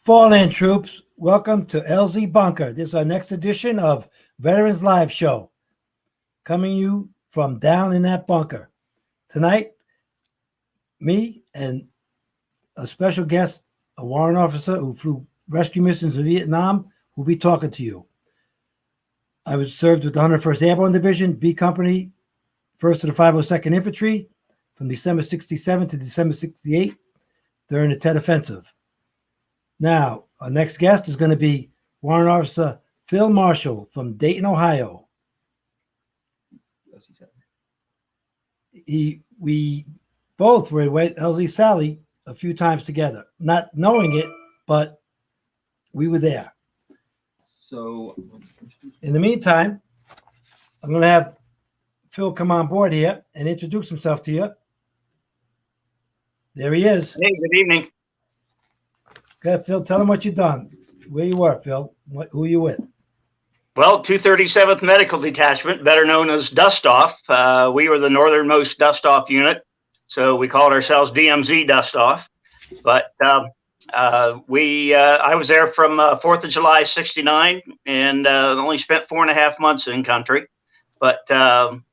Fallen troops, welcome to LZ Bunker. This is our next edition of Veterans Live Show, coming you from down in that bunker. Tonight, me and a special guest, a warrant officer who flew rescue missions in Vietnam, will be talking to you. I was served with the 101st Airborne Division, B Company, 1st to the 502nd Infantry, from December 67 to December 68 during the Tet Offensive. Now, our next guest is going to be Warrant Officer Phil Marshall from Dayton, Ohio. We both were with LZ Sally a few times together, not knowing it, but we were there. So, in the meantime, I'm going to have Phil come on board here and introduce himself to you. There he is. Hey, good evening. Okay, Phil, tell him what you've done. Where you were, Phil. Who you with? Well, 237th Medical Detachment, better known as Dust Off. We were the northernmost Dust Off unit, so we called ourselves DMZ Dust Off. But I was there from 4th of July, 69, and only spent 4.5 months in country. But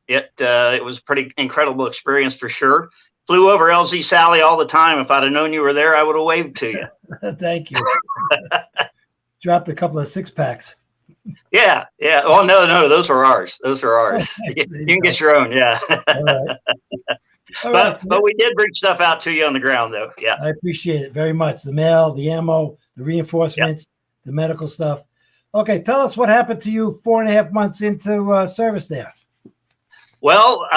it was a pretty incredible experience for sure. Flew over LZ Sally all the time. If I'd have known you were there, I would have waved to you. Thank you. Dropped a couple of six-packs. Yeah. Oh, no, those are ours. Those are ours. You can get your own, yeah. All right. But we did bring stuff out to you on the ground, though. Yeah. I appreciate it very much. The mail, the ammo, the reinforcements, the medical stuff. Okay, tell us what happened to you 4.5 months into service there. Well,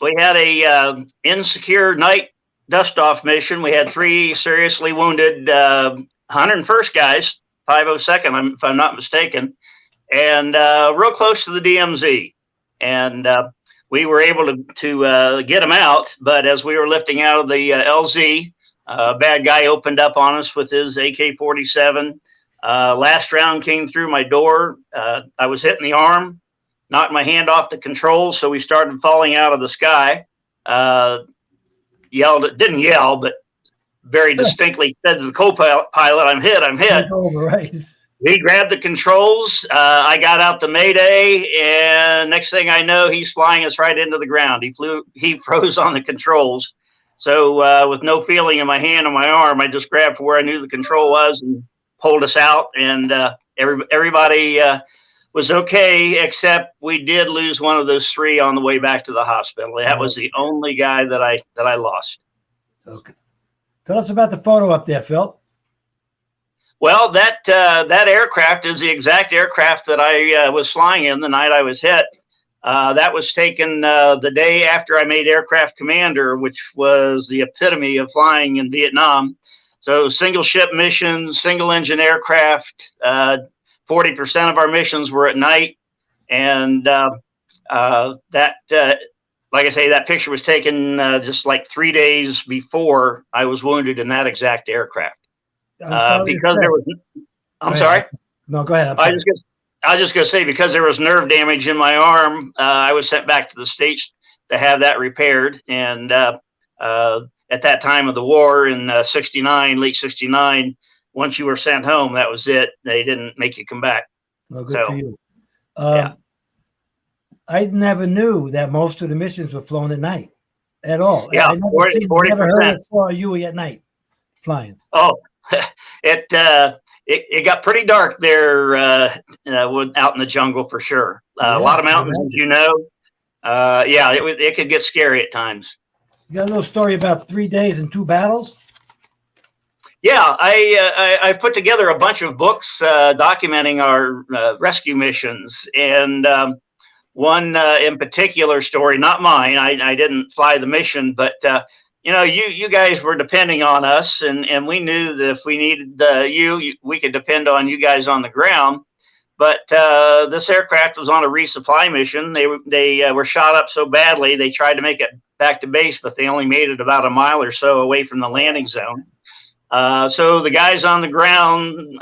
we had a insecure night dust-off mission. We had 3 seriously wounded 101st guys, 502nd, if I'm not mistaken, and real close to the DMZ. And we were able to get them out, but as we were lifting out of the LZ, a bad guy opened up on us with his AK-47. Last round came through my door. I was hit in the arm, knocked my hand off the controls, so we started falling out of the sky. Didn't yell, but very distinctly said to the co-pilot, "I'm hit, I'm hit." Right. He grabbed the controls. I got out the Mayday, and next thing I know, he's flying us right into the ground. He froze on the controls. So with no feeling in my hand or my arm, I just grabbed for where I knew the control was and pulled us out. And everybody was okay, except we did lose one of those 3 on the way back to the hospital. That was the only guy that I lost. Okay. Tell us about the photo up there, Phil. Well, that aircraft is the exact aircraft that I was flying in the night I was hit. That was taken the day after I made aircraft commander, which was the epitome of flying in Vietnam. So single ship missions, single engine aircraft. 40% of our missions were at night, and like I say, that picture was taken just like 3 days before I was wounded in that exact aircraft. Because there was, I'm sorry. No, go ahead. I was just gonna say, because there was nerve damage in my arm, I was sent back to the States to have that repaired. And at that time of the war in 69, late 69. Once you were sent home, that was it. They didn't make you come back. Well, good for you. I never knew that most of the missions were flown at night at all. Yeah, I never heard of you at night flying. Oh, it got pretty dark there out in the jungle for sure. A lot of mountains, as you know. It could get scary at times. You got a little story about 3 days and 2 battles? Yeah, I put together a bunch of books documenting our rescue missions, and one in particular story, not mine. I didn't fly the mission, but you guys were depending on us, and we knew that if we needed we could depend on you guys on the ground. But this aircraft was on a resupply mission. They were shot up so badly they tried to make it back to base, but they only made it about a mile or so away from the landing zone. So the guys on the ground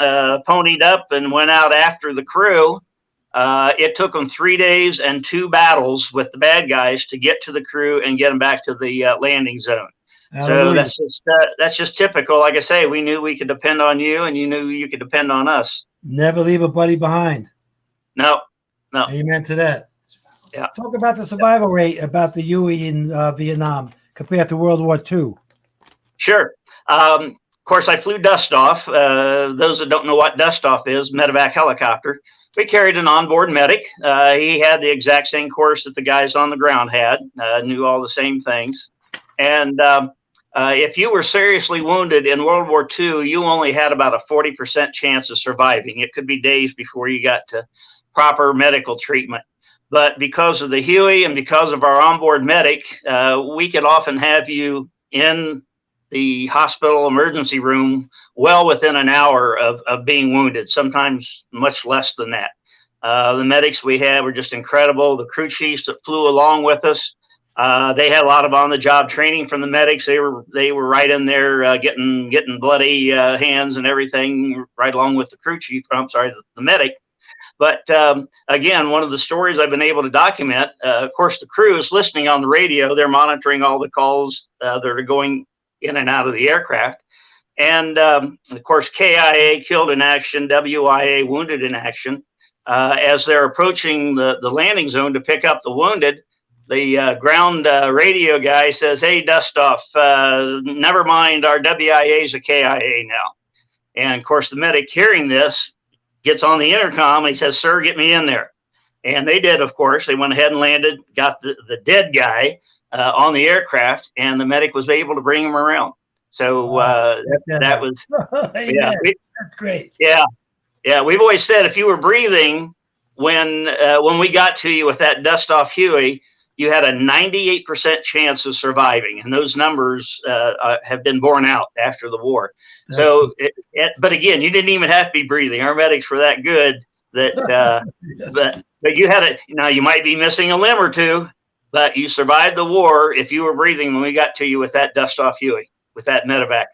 ponied up and went out after the crew. It took them 3 days and 2 battles with the bad guys to get to the crew and get them back to the landing zone. So Hallelujah. that's just typical. Like I say, we knew we could depend on you, and you knew you could depend on us. Never leave a buddy behind. No, no. Amen to that. Yeah. Talk about the survival rate about the Huey in Vietnam compared to World War II. Sure. Of course, I flew dust off. Those that don't know what dust off is, medevac helicopter. We carried an onboard medic. He had the exact same course that the guys on the ground had, knew all the same things. And if you were seriously wounded in World War II, you only had about a 40% chance of surviving. It could be days before you got to proper medical treatment. But because of the Huey and because of our onboard medic, we could often have you in the hospital emergency room well within an hour of being wounded, sometimes much less than that. The medics we had were just incredible. The crew chiefs that flew along with us, they had a lot of on-the-job training from the medics. They were right in there getting bloody hands and everything right along with the crew chief. I'm sorry, the medic. But again, one of the stories I've been able to document, of course, the crew is listening on the radio. They're monitoring all the calls that are going in and out of the aircraft. And of course, KIA, killed in action, WIA, wounded in action. As they're approaching the landing zone to pick up the wounded, the ground radio guy says, "Hey, dust off, never mind, our WIA is a KIA now." And of course, the medic hearing this gets on the intercom and he says, "Sir, get me in there." And they did, of course. They went ahead and landed, got the dead guy on the aircraft, and the medic was able to bring him around. So that was, yeah, that's great. Yeah. Yeah. We've always said if you were breathing when we got to you with that dust off Huey, you had a 98% chance of surviving. And those numbers have been borne out after the war. So, but again, you didn't even have to be breathing. Our medics were that good that, but you had you might be missing a limb or two, but you survived the war if you were breathing when we got to you with that dust off Huey, with that medevac.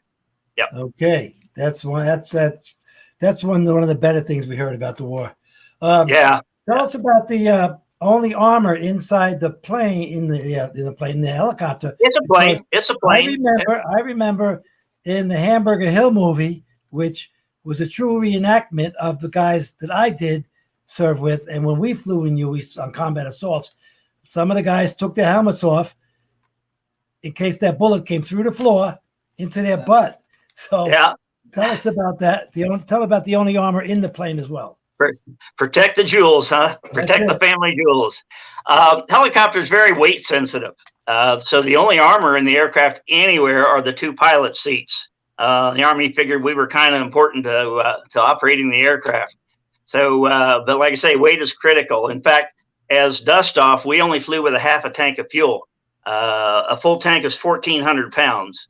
Yeah. Okay. That's one of the better things we heard about the war. Yeah. Tell us about the only armor inside the plane in the helicopter. It's a plane. It's a plane. I remember in the Hamburger Hill movie, which was a true reenactment of the guys that I did serve with. And when we flew in Huey on combat assaults, some of the guys took their helmets off in case that bullet came through the floor into their butt. So tell us about that. Tell about the only armor in the plane as well. Protect the jewels, huh? Protect the family jewels. Helicopter is very weight sensitive. So the only armor in the aircraft anywhere are the two pilot seats. The Army figured we were kind of important to operating the aircraft. So, but like I say, weight is critical. In fact, as dust off, we only flew with a half a tank of fuel. A full tank is 1,400 pounds.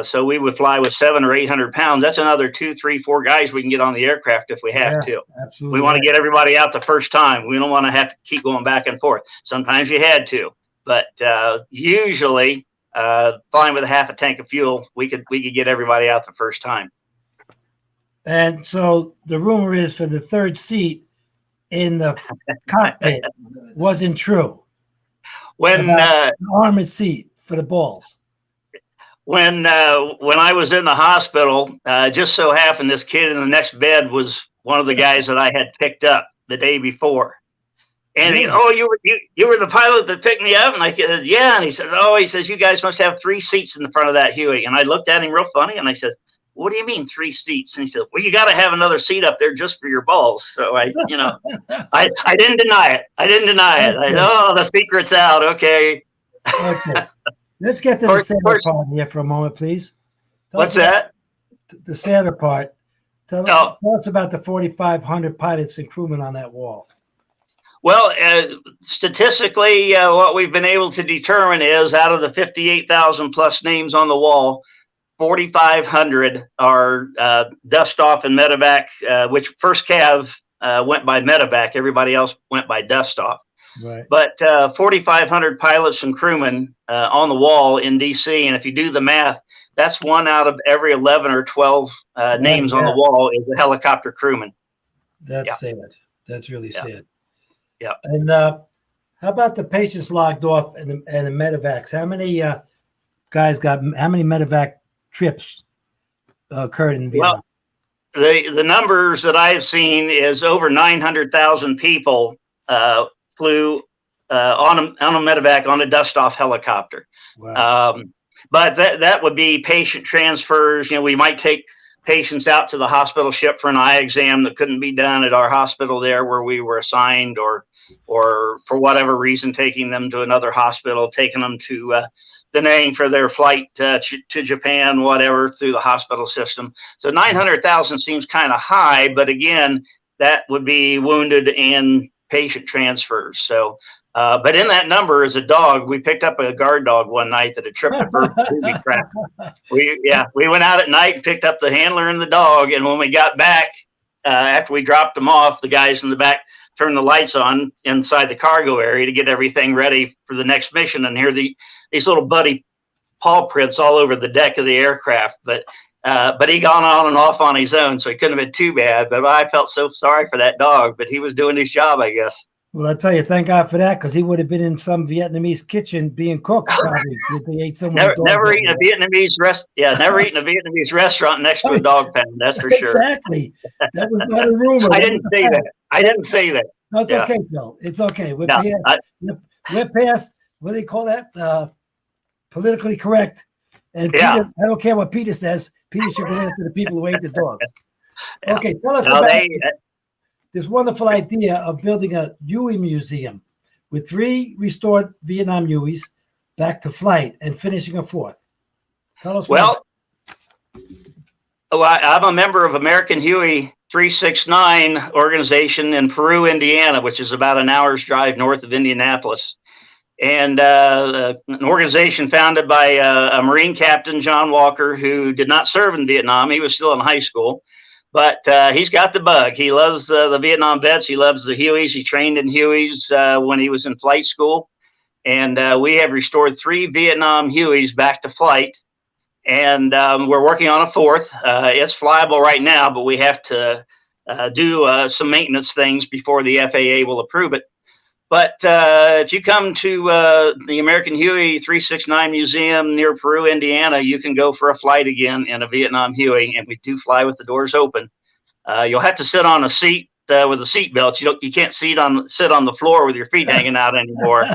So we would fly with 700 or 800 pounds. That's another 2, 3, 4 guys we can get on the aircraft if we have to. Absolutely. We want to get everybody out the first time. We don't want to have to keep going back and forth. Sometimes you had to, but usually flying with a half a tank of fuel, we could get everybody out the first time. And so the rumor is for the third seat in the cockpit wasn't true. When armored seat for the balls. When I was in the hospital, just so happened this kid in the next bed was one of the guys that I had picked up the day before. And you were the pilot that picked me up? And I said, yeah. And he says, you guys must have 3 seats in the front of that Huey. And I looked at him real funny and I said, what do you mean 3 seats? And he said, well, you got to have another seat up there just for your balls. So I didn't deny it. I know the secret's out. Okay. Okay. Let's get to the sadder part here for a moment, please. What's that? The sadder part. Tell us about the 4,500 pilots and crewmen on that wall. Well, statistically, what we've been able to determine is out of the 58,000 plus names on the wall, 4,500 are dust off and medevac, which first Cav went by medevac. Everybody else went by dust off. Right. But 4,500 pilots and crewmen on the wall in DC. And if you do the math, that's 1 out of every 11 or 12 names on the wall is a helicopter crewman. That's sad. That's really sad. Yeah. And how about the patients logged off and the medevacs? How many guys got, how many medevac trips occurred in Vietnam? The numbers that I've seen is over 900,000 people flew on a medevac on a dust-off helicopter. Wow. But that would be patient transfers. You know, we might take patients out to the hospital ship for an eye exam that couldn't be done at our hospital there where we were assigned, or for whatever reason, taking them to another hospital, taking them to Da Nang for their flight to Japan, whatever, through the hospital system. So 900,000 seems kind of high, but again, that would be wounded and patient transfers. So, but in that number is a dog. We picked up a guard dog one night that had tripped a bird booby trap. We went out at night and picked up the handler and the dog. And when we got back, after we dropped them off, the guys in the back turned the lights on inside the cargo area to get everything ready for the next mission. And here these little buddy paw prints all over the deck of the aircraft. But he gone on and off on his own, so it couldn't have been too bad. But I felt so sorry for that dog, but he was doing his job, I guess. Well, I tell you, thank God for that, because he would have been in some Vietnamese kitchen being cooked. Probably if they ate never eaten a Vietnamese never eaten a Vietnamese restaurant next to a dog pen. That's for sure. Exactly. That was not a rumor. I didn't say that. I didn't say that. No, it's okay, Phil. It's okay. We're past, what do they call that? Politically correct. And Peter, I don't care what Peter says. Peter should go after the people who ate the dog. Okay, tell us about this wonderful idea of building a Huey museum with 3 restored Vietnam Hueys back to flight and finishing a 4th. Tell us. I'm a member of American Huey 369 organization in Peru, Indiana, which is about an hour's drive north of Indianapolis. And an organization founded by a Marine captain, John Walker, who did not serve in Vietnam. He was still in high school, but he's got the bug. He loves the Vietnam vets. He loves the Hueys. He trained in Hueys when he was in flight school. And we have restored 3 Vietnam Hueys back to flight. And we're working on a 4th. It's flyable right now, but we have to do some maintenance things before the FAA will approve it. But if you come to the American Huey 369 Museum near Peru, Indiana, you can go for a flight again in a Vietnam Huey, and we do fly with the doors open. You'll have to sit on a seat with a seat belt. You can't sit on the floor with your feet hanging out anymore.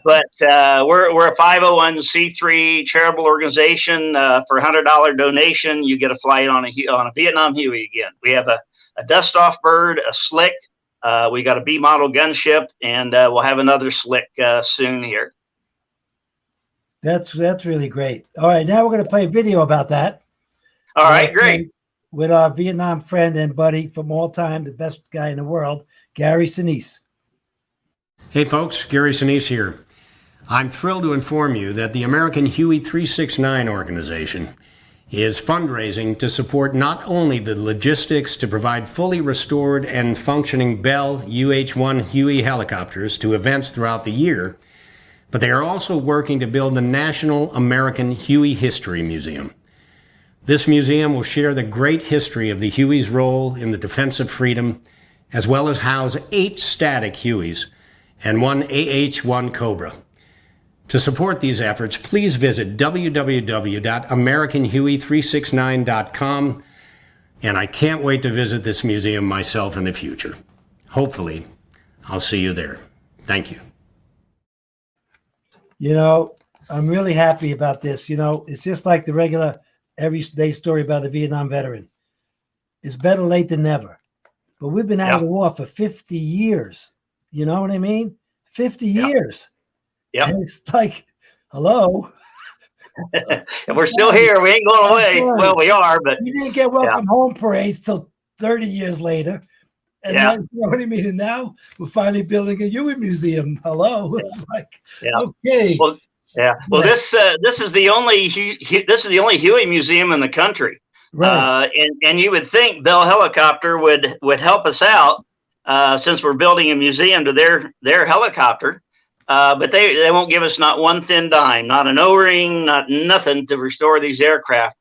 But we're a 501c3 charitable organization. For a $100 donation, you get a flight on a Vietnam Huey again. We have a dust-off bird, a slick. We got a B model gunship, and we'll have another slick soon here. That's really great. All right, now we're going to play a video about that. All right, great. With our Vietnam friend and buddy from all time, the best guy in the world, Gary Sinise. Hey folks, Gary Sinise here. I'm thrilled to inform you that the American Huey 369 organization is fundraising to support not only the logistics to provide fully restored and functioning Bell UH-1 Huey helicopters to events throughout the year, but they are also working to build the National American Huey History Museum. This museum will share the great history of the Huey's role in the defense of freedom, as well as house 8 static Hueys and 1 AH-1 Cobra. To support these efforts, please visit www.americanhuey369.com, and I can't wait to visit this museum myself in the future. Hopefully, I'll see you there. Thank you. You know, I'm really happy about this. You know, it's just like the regular everyday story about the Vietnam veteran. It's better late than never. But we've been out of the war for 50 years. You know what I mean? 50 years. Yeah. And it's like, hello. And we're still here. We ain't going away. Well, we are, but we didn't get welcome home parades till 30 years later. And now, you know what I mean? And now we're finally building a Huey museum. Hello. It's like, okay. Well, this is the only Huey museum in the country. Right. And you would think Bell Helicopter would help us out since we're building a museum to their helicopter. But they won't give us not one thin dime, not an O-ring, not nothing to restore these aircraft.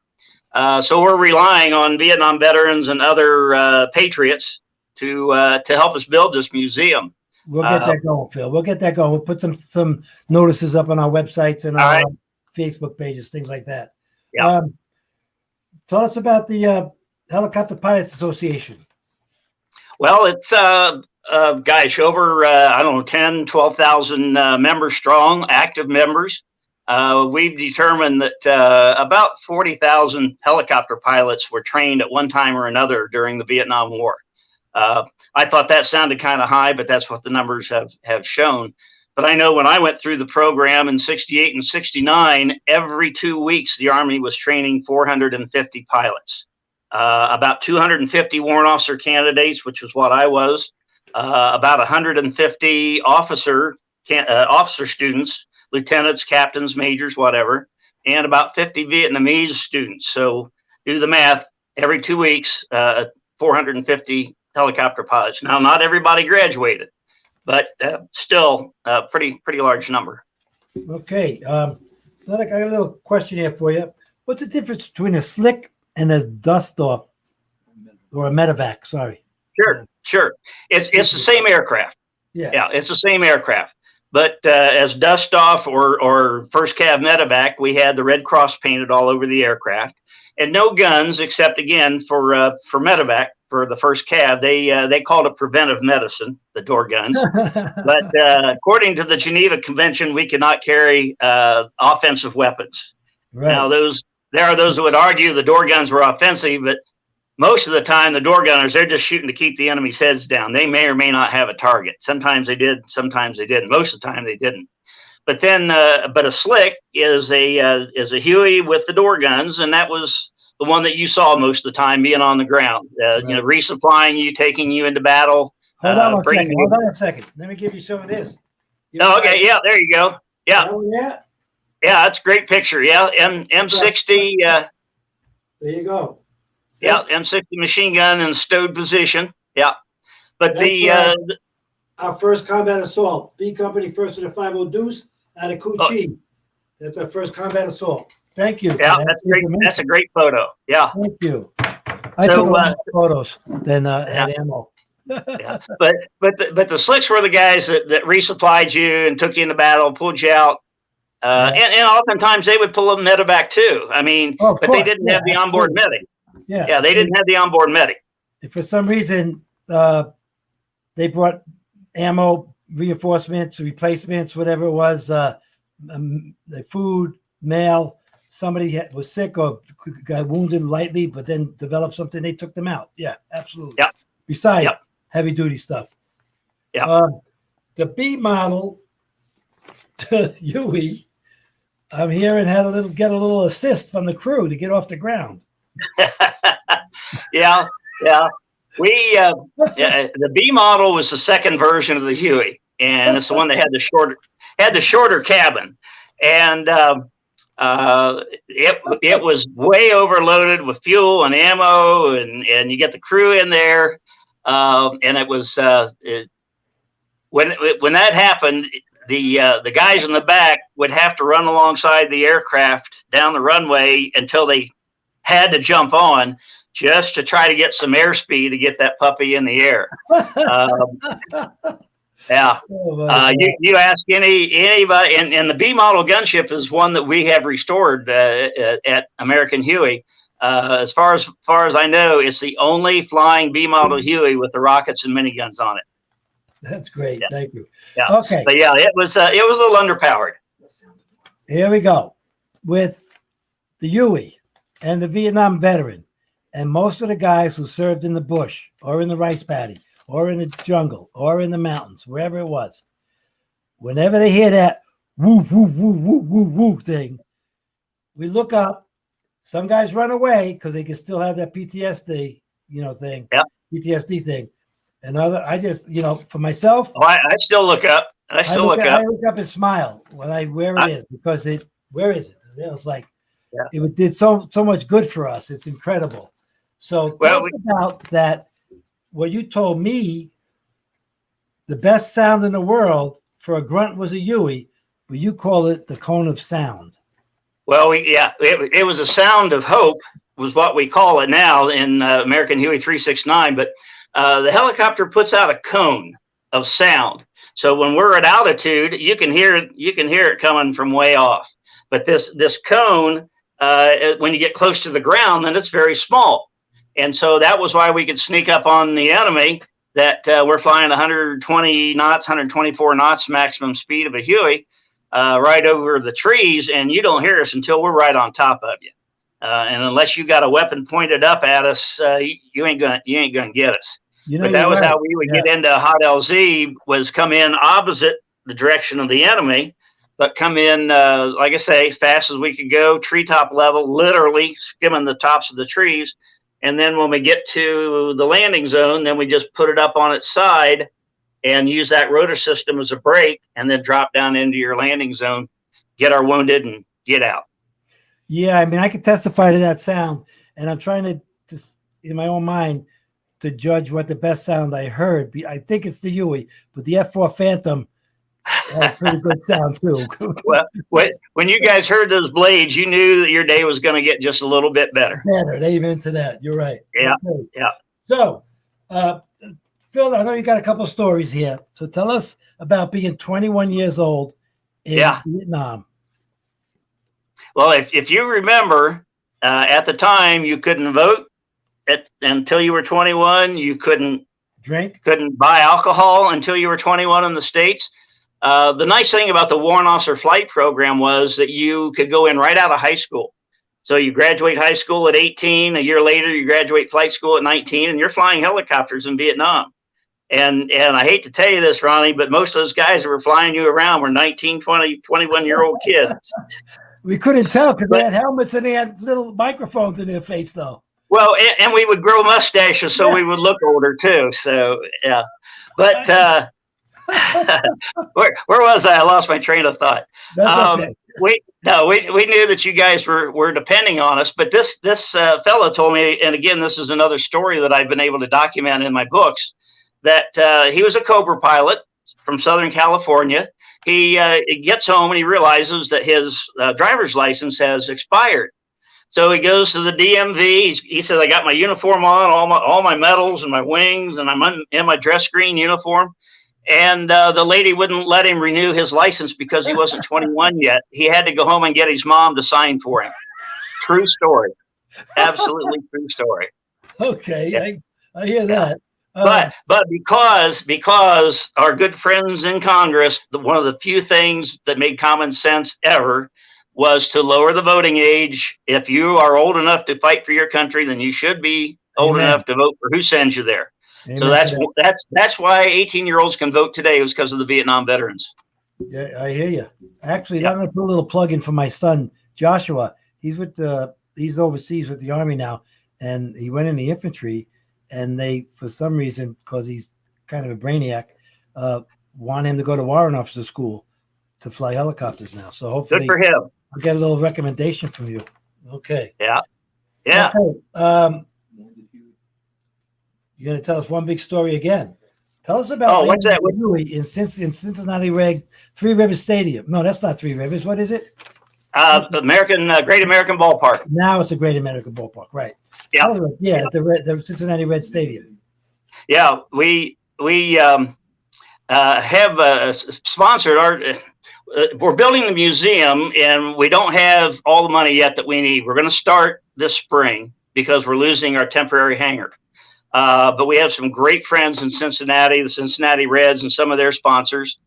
So we're relying on Vietnam veterans and other patriots to help us build this museum. We'll get that going, Phil. We'll get that going. We'll put some notices up on our websites and our Facebook pages, things like that. Yeah. Tell us about the Helicopter Pilots Association. Well, it's gosh, over I don't know, 10, 12,000 members strong, active members. We've determined that about 40,000 helicopter pilots were trained at one time or another during the Vietnam War. I thought that sounded kind of high, but that's what the numbers have shown. But I know when I went through the program in 68 and 69, every 2 weeks, the Army was training 450 pilots. About 250 warrant officer candidates, which was what I was, about 150 officer students, lieutenants, captains, majors, whatever, and about 50 Vietnamese students. So do the math, every 2 weeks, 450 helicopter pilots. Now, not everybody graduated, but still a pretty large number. Okay. I got a little question here for you. What's the difference between a slick and a dust-off or a medevac? Sorry. Sure. It's the same aircraft. Yeah, it's the same aircraft. But as dust-off or first cav medevac, we had the Red Cross painted all over the aircraft, and no guns except again for medevac. For the first cav, they called it preventive medicine, the door guns. But according to the Geneva Convention, we cannot carry offensive weapons. Right. Now, there are those who would argue the door guns were offensive, but most of the time, the door gunners, they're just shooting to keep the enemy's heads down. They may or may not have a target. Sometimes they did, sometimes they didn't. Most of the time, they didn't. But then, but a slick is a Huey with the door guns, and that was the one that you saw most of the time being on the ground, Right. Resupplying you, taking you into battle. Hold on a second. Let me give you some of this. Okay, yeah, there you go. Yeah, Oh, yeah. yeah, that's a great picture. Yeah, M60. There you go. Yeah, M60 machine gun in stowed position. Yeah, but That's our first combat assault. B Company, 1st of the 50 Deuce out of Cu Chi. That's our first combat assault. Thank you. yeah, that's great. That's a great photo. Yeah. Thank you. I So, took a lot of photos than had ammo. Yeah. But the slicks were the guys that resupplied you and took you into battle, pulled you out. And oftentimes they would pull a medevac too. I mean, Oh, of but course. they didn't have the onboard medic. Yeah. Yeah, they didn't have the onboard medic. If for some reason they brought ammo, reinforcements, replacements, whatever it was, the food, mail, somebody was sick or got wounded lightly, but then developed something, they took them out. Yeah, absolutely. Yep. Besides Yep. heavy duty stuff. Yep. The B model Huey, I'm hearing had get a little assist from the crew to get off the ground. Yeah. We the B model was the second version of the Huey, and it's the one that had the shorter cabin, and it was way overloaded with fuel and ammo, and you get the crew in there, and it was when that happened, the guys in the back would have to run alongside the aircraft down the runway until they had to jump on, just to try to get some airspeed to get that puppy in the air. Yeah. You ask anybody, and the B model gunship is one that we have restored at American Huey. As far as I know, it's the only flying B model Huey with the rockets and miniguns on it. That's great. Yeah. Thank you. Yeah. Okay. But yeah, it was a little underpowered. Here we go with the Huey and the Vietnam veteran, and most of the guys who served in the bush or in the rice paddy or in the jungle or in the mountains, wherever it was. Whenever they hear that woo, woo, woo, woo, woo, woo thing, we look up. Some guys run away because they can still have that PTSD, thing. Yeah. PTSD thing. And I just, for myself, Oh, I still look up. I look up. I look up and smile where it is, because where is it? It's like, Yeah. it did so much good for us. It's incredible. So tell us about that. What you told me, the best sound in the world for a grunt was a Huey, but you call it the cone of sound. Well, it was a sound of hope, was what we call it now in American Huey 369. But the helicopter puts out a cone of sound. So when we're at altitude, you can hear it coming from way off. But this cone, when you get close to the ground, then it's very small. And so that was why we could sneak up on the enemy, that we're flying 120 knots, 124 knots maximum speed of a Huey right over the trees, and you don't hear us until we're right on top of you. And unless you got a weapon pointed up at us, you ain't gonna get us. You know, But that you're was right. how we would Yeah. get into Hot LZ, was come in opposite the direction of the enemy, but come in, like I say, fast as we could go, treetop level, literally skimming the tops of the trees. And then when we get to the landing zone, then we just put it up on its side and use that rotor system as a brake, and then drop down into your landing zone, get our wounded, and get out. Yeah, I mean, I can testify to that sound, and I'm trying to just in my own mind to judge what the best sound I heard. I think it's the Huey, but the F4 Phantom had a pretty good sound too. Well, when you guys heard those blades, you knew that your day was going to get just a little bit better. Better, amen to that. You're right. Yeah, Okay. yeah. So, Phil, I know you got a couple stories here. So tell us about being 21 years old in Yeah. Vietnam. Well, if you remember, at the time you couldn't vote until you were 21. You couldn't Drink? buy alcohol until you were 21 in the States. The nice thing about the Warrant Officer Flight Program was that you could go in right out of high school. So you graduate high school at 18. A year later, you graduate flight school at 19, and you're flying helicopters in Vietnam. And I hate to tell you this, Ronnie, but most of those guys who were flying you around were 19, 20, 21-year-old kids. We couldn't tell because they had helmets and they had little microphones in their face, though. Well, and we would grow mustaches so we would look older too. So yeah, but where was I? I lost my train of thought. That's okay. We knew that you guys were depending on us, but this fellow told me, and again, this is another story that I've been able to document in my books, that he was a Cobra pilot from Southern California. He gets home and he realizes that his driver's license has expired. So he goes to the DMV. He says, "I got my uniform on, all my medals and my wings, and I'm in my dress green uniform." And the lady wouldn't let him renew his license because he wasn't 21 yet. He had to go home and get his mom to sign for him. True story. Absolutely true story. Okay, Yeah. I hear that. But because our good friends in Congress, one of the few things that made common sense ever was to lower the voting age. If you are old enough to fight for your country, then you should be old Amen. enough to vote for who sends you there. Amen So to that. that's why 18-year-olds can vote today, was because of the Vietnam veterans. Yeah, I hear you. Actually, Yeah. I'm going to put a little plug in for my son, Joshua. He's he's overseas with the Army now, and he went in the infantry, and they, for some reason, because he's kind of a brainiac, want him to go to Warrant Officer School to fly helicopters now. So Good hopefully for him. I'll get a little recommendation from you. Okay. Yeah. Okay. You're going to tell us one big story again. Tell us about what's that? Huey in Cincinnati Reg, Three Rivers Stadium. No, that's not Three Rivers. What is it? Great American Ballpark. Now it's a Great American Ballpark, right? Yeah. Tell us, yeah, the Cincinnati Red Stadium. Yeah, we have sponsored our. We're building the museum, and we don't have all the money yet that we need. We're going to start this spring because we're losing our temporary hangar. But we have some great friends in Cincinnati, the Cincinnati Reds, and some of their sponsors.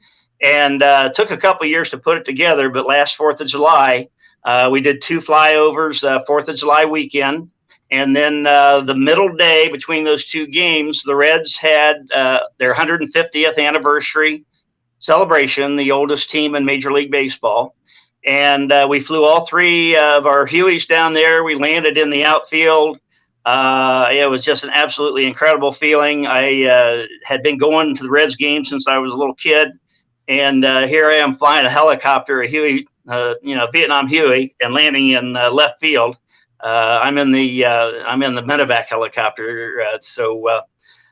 And it took a couple of years to put it together. But last 4th of July, we did 2 flyovers, 4th of July weekend. And then the middle day between those 2 games, the Reds had their 150th anniversary celebration, the oldest team in Major League Baseball. And we flew all 3 of our Hueys down there. We landed in the outfield. It was just an absolutely incredible feeling. I had been going to the Reds game since I was a little kid. And here I am flying a helicopter, a Huey, Vietnam Huey, and landing in left field. I'm in the medevac helicopter.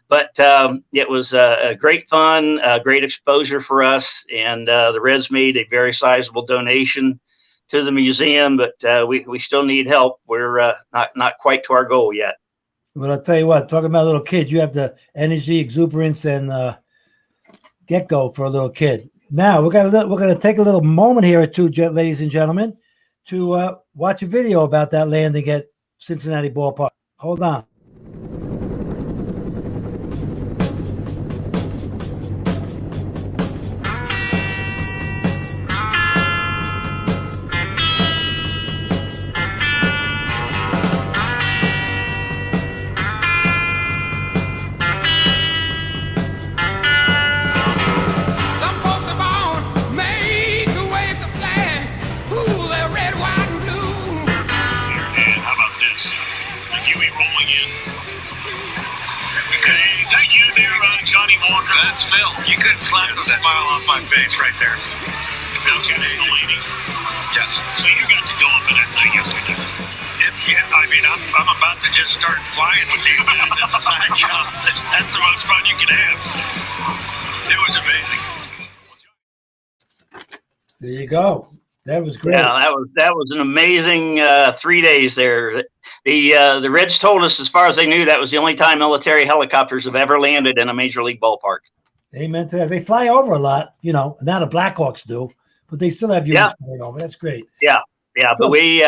But it was a great fun, great exposure for us. And the Reds made a very sizable donation to the museum, but we still need help. We're not quite to our goal yet. Well, I'll tell you what, talking about little kids, you have the energy, exuberance, and get-go for a little kid. Now, we're going to take a little moment here or two, ladies and gentlemen, to watch a video about that landing at Cincinnati Ballpark. Hold on. Some folks are born made to wave the flag. Ooh, they're red, white, and blue. And how about this? The Huey rolling in. Okay, is that you there, Johnny Walker? That's Phil. You couldn't slap the smile off my face right there. Phil's got his lady. Yes. So you got to go up in that thing yesterday. Yeah, I mean, I'm about to just start flying with these guys as a side job. That's the most fun you can have. It was amazing. There you go. That was great. Yeah, that was an amazing 3 days there. The Reds told us, as far as they knew, that was the only time military helicopters have ever landed in a major league ballpark. Amen to that. They fly over a lot, now the Blackhawks do, but they still have units flying over. That's great. Yeah, but we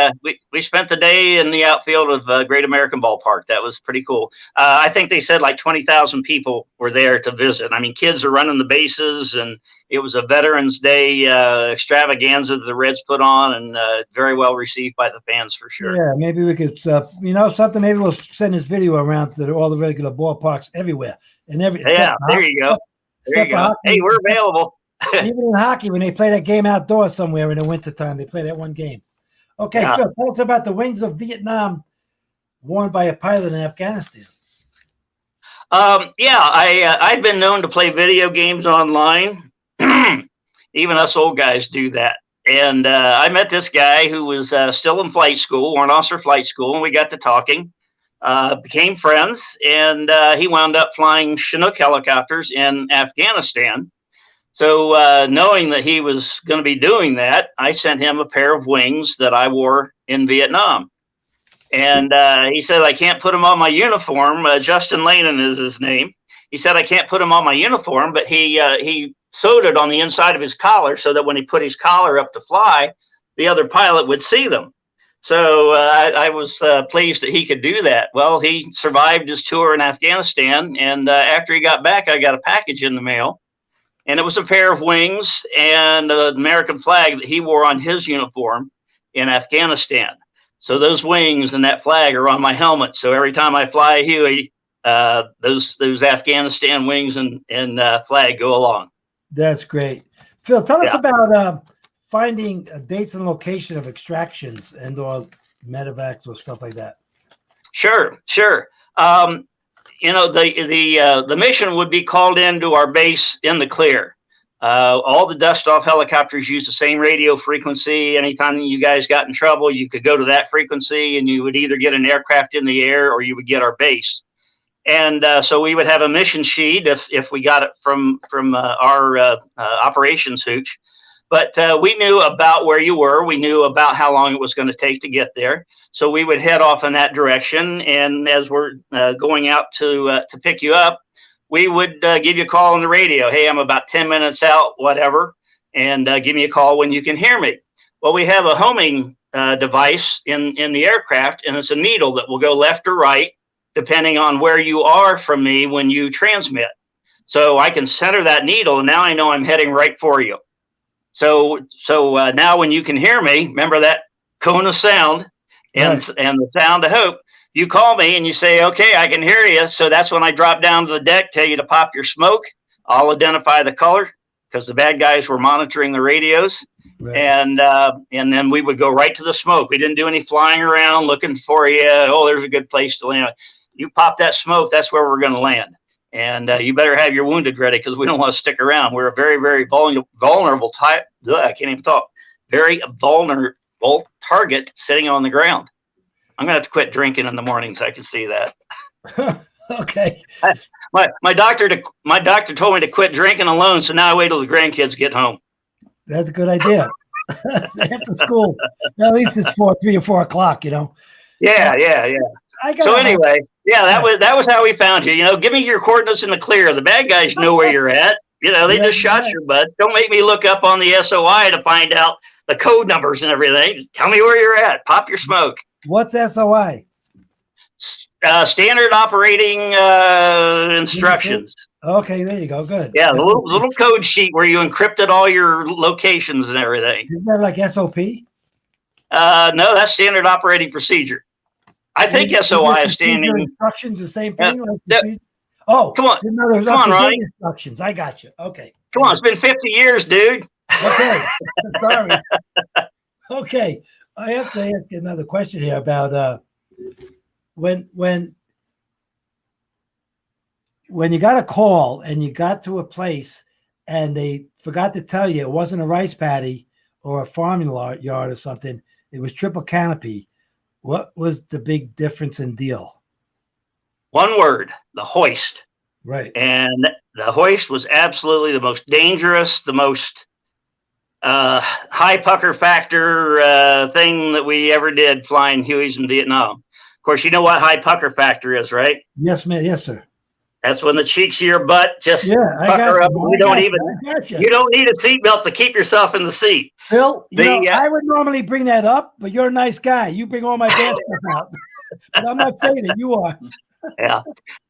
spent the day in the outfield of Great American Ballpark. That was pretty cool. I think they said like 20,000 people were there to visit. I mean, kids are running the bases, and it was a Veterans Day extravaganza that the Reds put on, and very well received by the fans for sure. Yeah, maybe we could, something. Maybe we'll send this video around to all the regular ballparks everywhere. And there you go. There you go. Hockey. Hey, we're available. Even in hockey, when they play that game outdoors somewhere in the wintertime, they play that one game. Okay, Yeah. Phil, tell us about the Wings of Vietnam worn by a pilot in Afghanistan. I'd been known to play video games online. Even us old guys do that. And I met this guy who was still in flight school, Warrant Officer Flight School, and we got to talking, became friends, and he wound up flying Chinook helicopters in Afghanistan. So knowing that he was going to be doing that, I sent him a pair of wings that I wore in Vietnam. And he said, I can't put them on my uniform. Justin Lanin is his name. He said, I can't put them on my uniform, but he sewed it on the inside of his collar so that when he put his collar up to fly, the other pilot would see them. So I was pleased that he could do that. Well, he survived his tour in Afghanistan. And after he got back, I got a package in the mail. And it was a pair of wings and the American flag that he wore on his uniform in Afghanistan. So those wings and that flag are on my helmet. So every time I fly a Huey, those Afghanistan wings and flag go along. That's great. Phil, tell us about finding dates and location of extractions and or medevacs or stuff like that. Sure. The mission would be called into our base in the clear. All the dust-off helicopters use the same radio frequency. Anytime you guys got in trouble, you could go to that frequency, and you would either get an aircraft in the air or you would get our base. And so we would have a mission sheet if we got it from our operations hooch. But we knew about where you were. We knew about how long it was going to take to get there. So we would head off in that direction. And as we're going out to pick you up, we would give you a call on the radio. Hey, I'm about 10 minutes out, whatever. And give me a call when you can hear me. Well, we have a homing device in the aircraft, and it's a needle that will go left or right, depending on where you are from me when you transmit. So I can center that needle, and now I know I'm heading right for you. So now when you can hear me, remember that cone of sound and the sound of hope, you call me and you say, okay, I can hear you. So that's when I drop down to the deck, tell you to pop your smoke. I'll identify the color because the bad guys were monitoring the radios. Right. And then we would go right to the smoke. We didn't do any flying around looking for you. Oh, there's a good place to land. You pop that smoke, that's where we're going to land. And you better have your wounded ready because we don't want to stick around. We're a very, very vulnerable type. I can't even talk. Very vulnerable target sitting on the ground. I'm going to have to quit drinking in the mornings. I can see that. Okay. My doctor told me to quit drinking alone. So now I wait till the grandkids get home. That's a good idea. After school, at least it's 3 or 4 o'clock, Yeah. So anyway, that was how we found you. Give me your coordinates in the clear. The bad guys know where you're at. They just shot your butt. Don't make me look up on the SOI to find out the code numbers and everything. Just tell me where you're at. Pop your smoke. What's SOI? Standard operating instructions. Okay, there you go. Good. Yeah, the little code sheet where you encrypted all your locations and everything. Isn't that like SOP? No, that's standard operating procedure. I think SOI is standing. Instructions, the same Yeah, thing. Like yeah. procedure? Oh, Come on. didn't know there was Come on, up-to-date Ronnie. instructions. I got you. Okay. Come on, it's been 50 years, dude. Okay. Sorry. Okay. I have to ask you another question here about when you got a call and you got to a place and they forgot to tell you it wasn't a rice paddy or a farm yard or something, it was triple canopy. What was the big difference in deal? One word, the hoist. Right. And the hoist was absolutely the most dangerous, the most high pucker factor thing that we ever did flying Hueys in Vietnam. Of course, you know what high pucker factor is, right? Yes, man. Yes, sir. That's when the cheeks of your butt just Yeah, I pucker got up. you. You don't even, you don't need a seatbelt to keep yourself in the seat. Phil, you The, know, I would normally bring that up, but you're a nice guy. You bring all my bad stuff out. But I'm not saying it. You are. Yeah.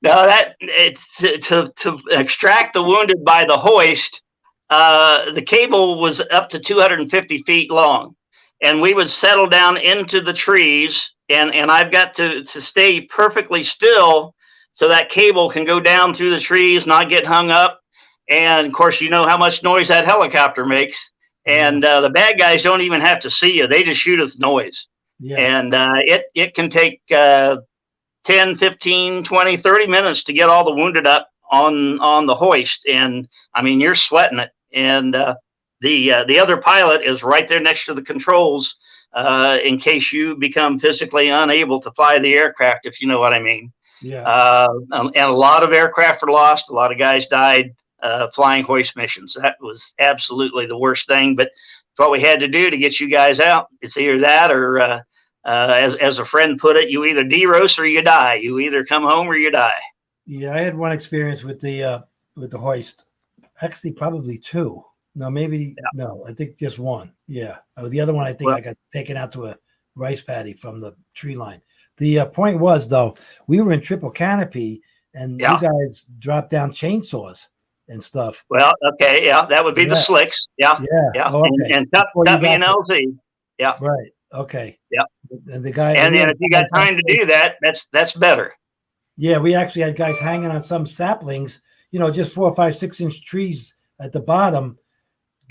No, that it's to extract the wounded by the hoist. The cable was up to 250 feet long, and we would settle down into the trees, and I've got to stay perfectly still so that cable can go down through the trees, not get hung up. And of course, you know how much noise that helicopter makes. And the bad guys don't even have to see you; they just shoot with noise. Yeah. And it can take 10, 15, 20, 30 minutes to get all the wounded up on the hoist. And I mean, you're sweating it. And the other pilot is right there next to the controls in case you become physically unable to fly the aircraft, if you know what I mean. Yeah. And a lot of aircraft were lost. A lot of guys died flying hoist missions. That was absolutely the worst thing, but it's what we had to do to get you guys out. It's either that or as a friend put it, you either de-roast or you die. You either come home or you die. Yeah, I had one experience with the hoist. Actually, probably two. No, maybe no. I think just one. Yeah, the other one I think I got taken out to a rice paddy from the tree line. The point was though, we were in triple canopy, and you guys dropped down chainsaws and stuff. Well, okay, yeah, that would be the slicks. Yeah, yeah. Oh, okay. And cut me an LZ. Yeah, right. Okay. Yeah. And the guy. And then if you got time to do that, that's better. Yeah, we actually had guys hanging on some saplings, you know, just 4 or 5, 6-inch trees at the bottom.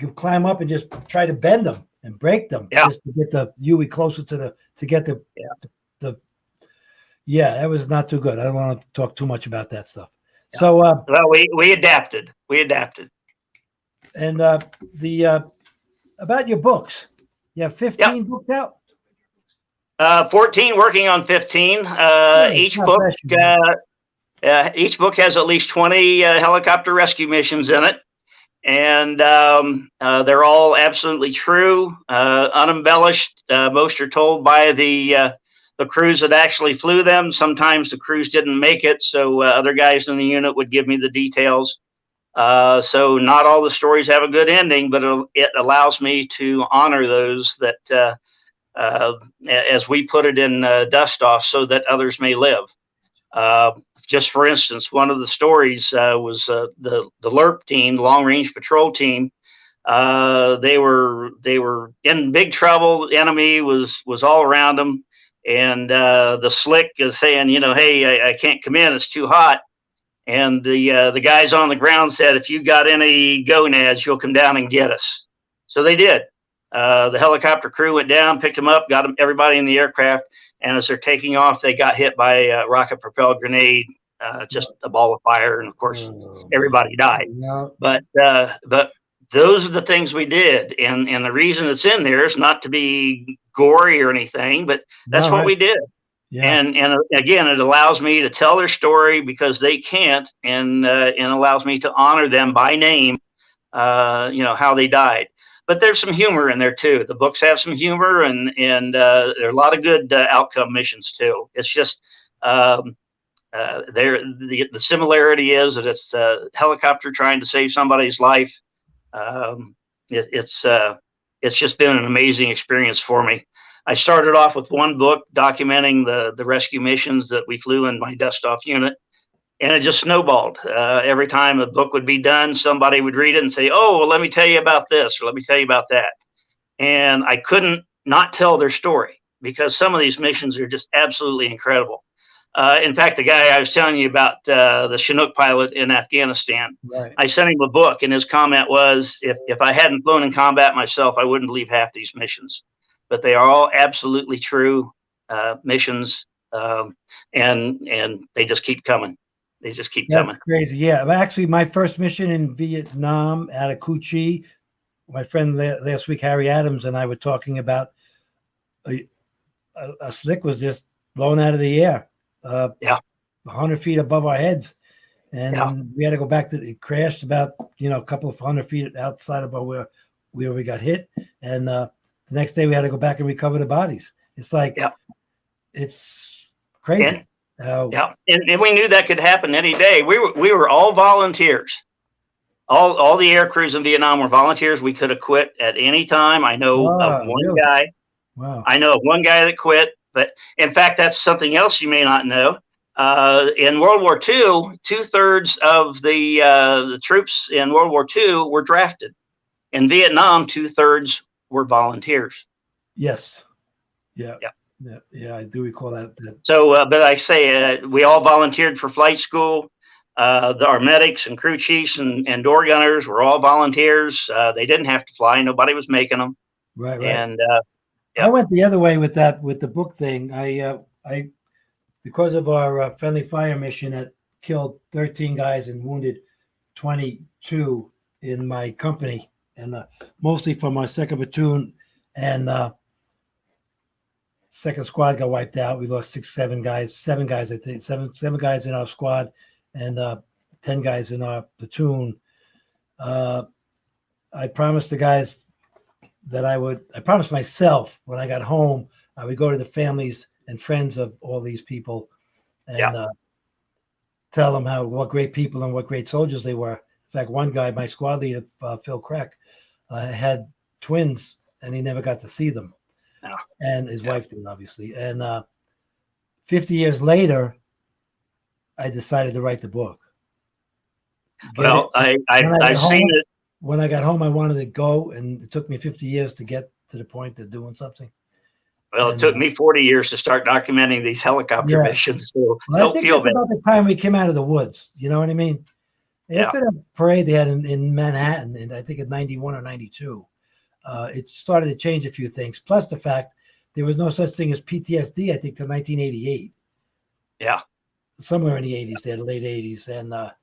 You climb up and just try to bend them and break them just to get the Huey closer to get the that was not too good. I don't want to talk too much about that stuff. Yeah. So well, we adapted. And about your books, you have 15 books out. 14, working on 15. Each book has at least 20 helicopter rescue missions in it, and they're all absolutely true, unembellished. Most are told by the crews that actually flew them. Sometimes the crews didn't make it, so other guys in the unit would give me the details. So not all the stories have a good ending, but it allows me to honor those that. As we put it in dust off so that others may live. Just for instance, one of the stories was the LRP team, the Long Range Patrol Team. They were in big trouble. The enemy was all around them. And the slick is saying, you know, hey, I can't come in. It's too hot. And the guys on the ground said, if you got any gonads, you'll come down and get us. So they did. The helicopter crew went down, picked them up, got everybody in the aircraft, and as they're taking off, they got hit by a rocket-propelled grenade, just a ball of fire, and of course, everybody died. No. But those are the things we did, and the reason it's in there is not to be gory or anything, but that's what we did. Yeah. And again, it allows me to tell their story because they can't, and allows me to honor them by name, you know, how they died. But there's some humor in there too. The books have some humor, and there are a lot of good outcome missions too. It's just the similarity is that it's a helicopter trying to save somebody's life. It's it's just been an amazing experience for me. I started off with one book documenting the rescue missions that we flew in my dust-off unit, and it just snowballed. Every time a book would be done, somebody would read it and say, "Oh, well, let me tell you about this," or "Let me tell you about that." And I couldn't not tell their story, because some of these missions are just absolutely incredible. In fact, the guy I was telling you about, the Chinook pilot in Afghanistan, Right. I sent him a book, and his comment was, if I hadn't flown in combat myself, I wouldn't believe half these missions. But they are all absolutely true missions, and they just keep coming. They just keep That's coming. crazy. Yeah. But actually, my first mission in Vietnam out of Cu Chi, my friend last week, Harry Adams, and I were talking about a slick was just blown out of the air. 100 feet above our heads. And then we had to go back to, it crashed about, a couple of 100 feet outside of where we got hit. And the next day we had to go back and recover the bodies. It's like, it's crazy. And we knew that could happen any day. We were all volunteers. All the air crews in Vietnam were volunteers. We could have quit at any time. I know of one guy. Wow. I know of one guy that quit. But in fact, that's something else you may not know. In World War II, 2/3 of the troops in World War II were drafted. In Vietnam, 2/3 were volunteers. Yes. Yeah. I do recall that. So, but I say we all volunteered for flight school. Our medics and crew chiefs and door gunners were all volunteers. They didn't have to fly. Nobody was making them. Right. And I went the other way with that, with the book thing. I because of our friendly fire mission that killed 13 guys and wounded 22 in my company, and mostly from our second platoon and second squad got wiped out. We lost seven guys, I think, seven guys in our squad, and 10 guys in our platoon. I promised the guys that I promised myself when I got home, I would go to the families and friends of all these people and tell them what great people and what great soldiers they were. In fact, one guy, my squad leader, Phil Crack, had twins, and he never got to see them. Oh. And his wife did, obviously. And 50 years later, I decided to write the book. Well, I've seen it. When I got home, I wanted to go, and it took me 50 years to get to the point of doing something. Well, it took me 40 years to start documenting these helicopter missions. So I think it's about the time we came out of the woods. You know what I mean? After the parade they had in Manhattan, and I think in 91 or 92, it started to change a few things. Plus the fact there was no such thing as PTSD, I think, till 1988. Yeah. Somewhere in the 80s, the late 80s. And the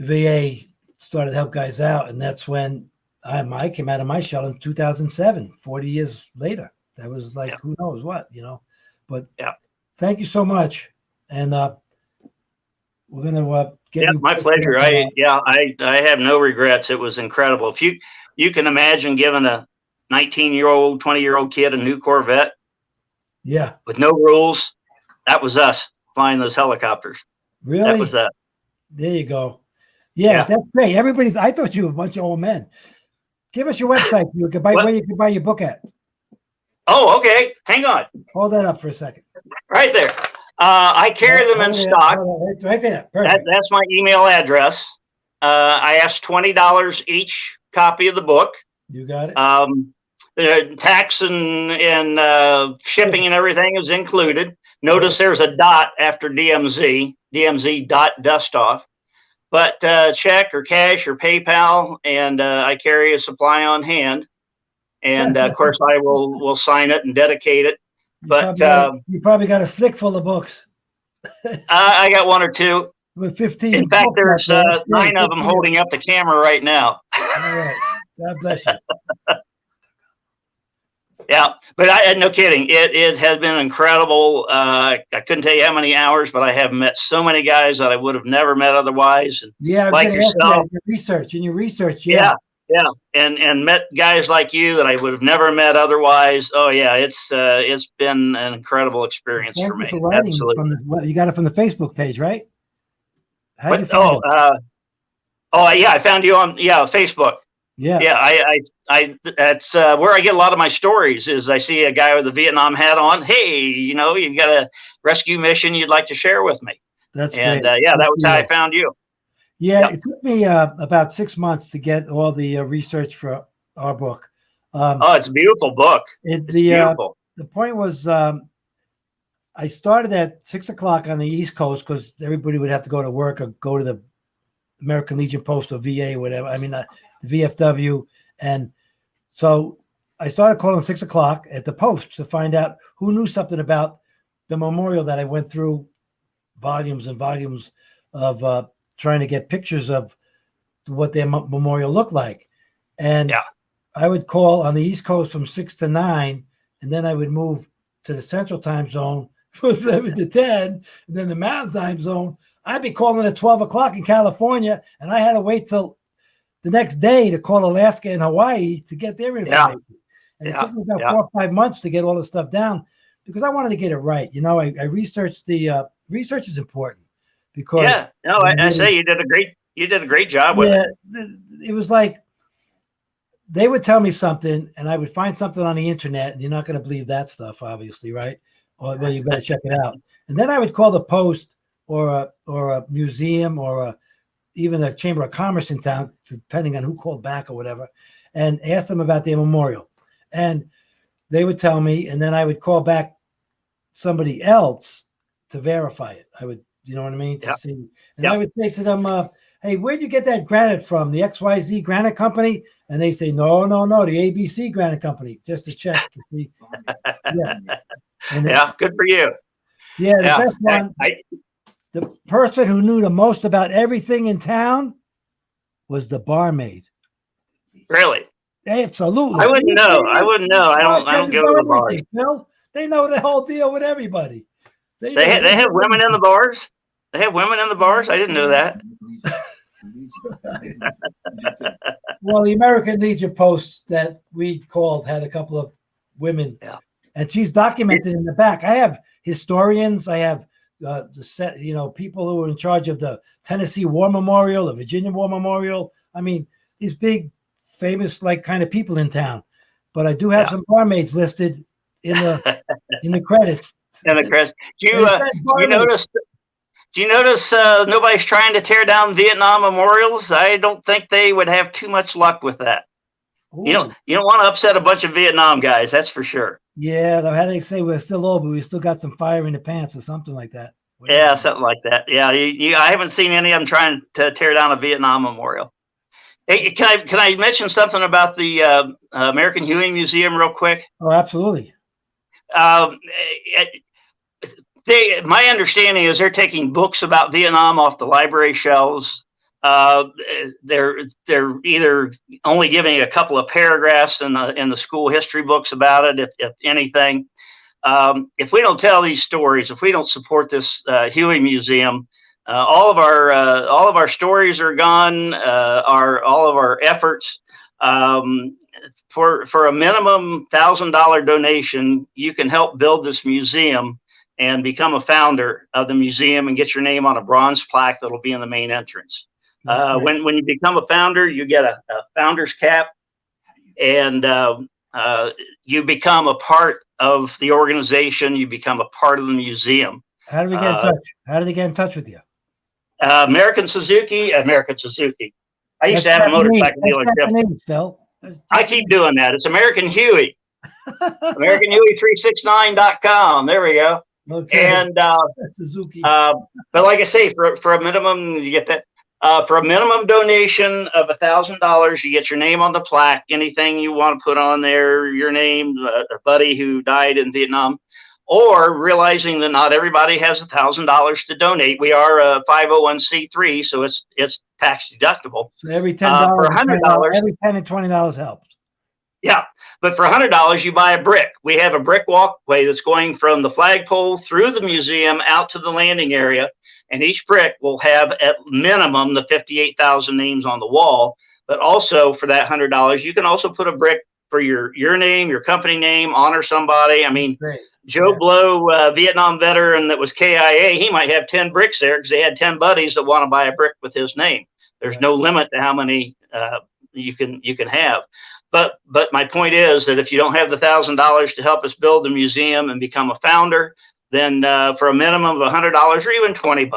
VA started to help guys out. And that's when I came out of my shell in 2007, 40 years later. That was like, who knows what, But thank you so much. And we're going to get you. My pleasure. I have no regrets. It was incredible. If you can imagine giving a 19-year-old, 20-year-old kid a new Corvette. Yeah. With no rules. That was us flying those helicopters. Really? That was that. There you go. Yeah, that's great. I thought you were a bunch of old men. Give us your website. Where you can buy your book at. Oh, okay. Hang on. Hold that up for a second. Right there. I carry them in stock. Right there. Perfect. That's my email address. I ask $20 each copy of the book. You got it. The tax and shipping and everything is included. Notice there's a dot after DMZ, DMZ.dustoff. But check or cash or PayPal, and I carry a supply on hand. And of course, I will sign it and dedicate it. But you probably got a slick full of books. I got one or two. With 15. In fact, there's 9 of them holding up the camera right now. All right. God bless you. Yeah, but no kidding. It has been incredible. I couldn't tell you how many hours, but I have met so many guys that I would have never met otherwise. And like yourself, your research. Yeah, and met guys like you that I would have never met otherwise. Oh yeah, it's been an incredible experience for me. Absolutely. You got it from the Facebook page, right? I found you on Facebook. Yeah. Yeah, that's where I get a lot of my stories. Is I see a guy with a Vietnam hat on. Hey, you've got a rescue mission you'd like to share with me. That's And great. yeah, that was how Yeah. I found you. Yeah, Yep. it took me about 6 months to get all the research for our book. Oh, it's a beautiful book. It's It's beautiful. the point was I started at 6 o'clock on the East Coast because everybody would have to go to work or go to the American Legion Post or VA or whatever. I mean, the VFW. And so I started calling 6 o'clock at the Post to find out who knew something about the memorial that I went through volumes and volumes of trying to get pictures of what their memorial looked like. And Yeah. I would call on the East Coast from 6 to 9, and then I would move to the Central Time Zone from 7 to 10, and then the Mountain Time Zone. I'd be calling at 12 o'clock in California, and I had to wait till the next day to call Alaska and Hawaii to get their information. And it took me about 4 or 5 months to get all the stuff down because I wanted to get it right. I researched the research is important because I say you did a great job with it. it was like they would tell me something and I would find something on the internet, and you're not going to believe that stuff, obviously, right? Or well, you better check it out. And then I would call the Post or a museum or even a Chamber of Commerce in town, depending on who called back or whatever, and ask them about their memorial. And they would tell me, and then I would call back somebody else to verify it. I would, you know what I mean? To see. And I would say to them, hey, where'd you get that granite from? The XYZ Granite Company? And they say, no, the ABC Granite Company, just to check. Yeah. And Good for you. Yeah, the best one, the person who knew the most about everything in town was the barmaid. Really? Absolutely. I wouldn't know. I don't go to the bars. Phil. They know the whole deal with everybody. They have women in the bars? They have women in the bars? I didn't know that. Well, the American Legion Post that we called had a couple of women, and she's documented in the back. I have historians. I have people who were in charge of the Tennessee War Memorial, the Virginia War Memorial. I mean, these big, famous kind of people in town. But I do have some barmaids listed in the credits. In the credits. Do you notice nobody's trying to tear down Vietnam memorials? I don't think they would have too much luck with that. Ooh. You don't want to upset a bunch of Vietnam guys, that's for sure. Yeah, how do they say we're still old, but we still got some fire in the pants or something like that? Yeah, something like that. Yeah, I haven't seen any of them trying to tear down a Vietnam memorial. Hey, can I mention something about the American Huey Museum real quick? Oh, absolutely. My understanding is they're taking books about Vietnam off the library shelves. They're either only giving a couple of paragraphs in the school history books about it, if anything. If we don't tell these stories, if we don't support this Huey Museum, all of our stories are gone. All of our efforts. For a minimum $1,000 donation, you can help build this museum and become a founder of the museum and get your name on a bronze plaque that'll be in the main entrance. When you become a founder, you get a founder's cap, and you become a part of the organization. You become a part of the museum. How do we get in touch? How do they get in touch with you? American Suzuki. I used to have a motorcycle dealership. I keep doing that. It's American Huey. AmericanHuey369.com. There we go. Okay. And Suzuki. but like I say, for a minimum, you get that. For a minimum donation of $1,000, you get your name on the plaque. Anything you want to put on there, your name, a buddy who died in Vietnam, or realizing that not everybody has $1,000 to donate. We are a 501c3, so it's tax deductible. So every $10, for $100, every $10 and $20 helps. Yeah, but for $100, you buy a brick. We have a brick walkway that's going from the flagpole through the museum out to the landing area, and each brick will have at minimum the 58,000 names on the wall. But also for that $100, you can also put a brick for your name, your company name, honor somebody. I mean, Great. Joe Blow, Vietnam veteran that was KIA, he might have 10 bricks there because they had 10 buddies that want to buy a brick with his name. There's no limit to how many you can have. But my point is that if you don't have the $1,000 to help us build the museum and become a founder, then for a minimum of $100 or even $20,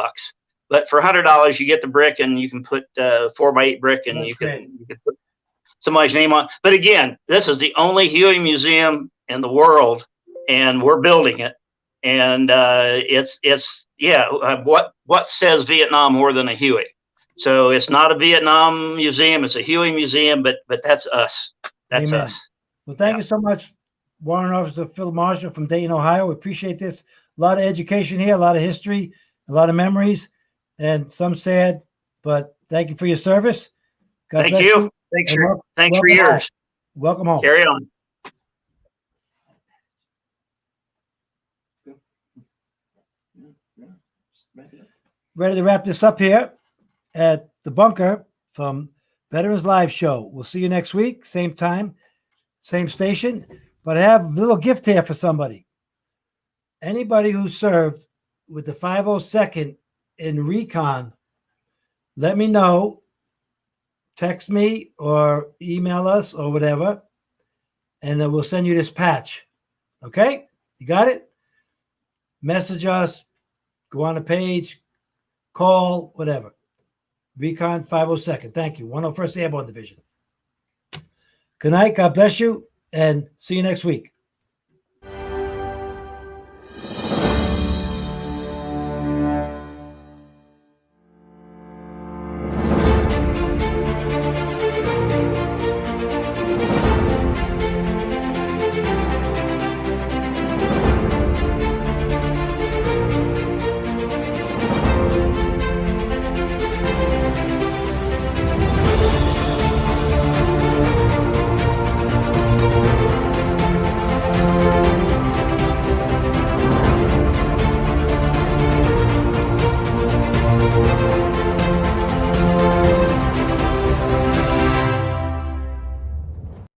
but for $100 you get the brick and you can put 4x8 brick and you can put somebody's name on. But again, this is the only Huey museum in the world, and we're building it. And what says Vietnam more than a Huey? So it's not a Vietnam museum, it's a Huey museum, but that's us. That's Amen. us. Well, thank you so much, Warrant Officer Phil Marshall from Dayton, Ohio. We appreciate this. A lot of education here, a lot of history, a lot of memories, and some sad, but thank you for your service. God Thank bless you. Thanks for welcome yours. home. Welcome home. Carry on. Ready to wrap this up here at the bunker from Veterans Live Show. We'll see you next week, same time, same station. But I have a little gift here for somebody. Anybody who served with the 502nd in recon, let me know. Text me or email us or whatever, and then we'll send you this patch. Okay? You got it? Message us, go on the page, call, whatever. Recon 502nd. Thank you. 101st Airborne Division. Good night. God bless you. And see you next week.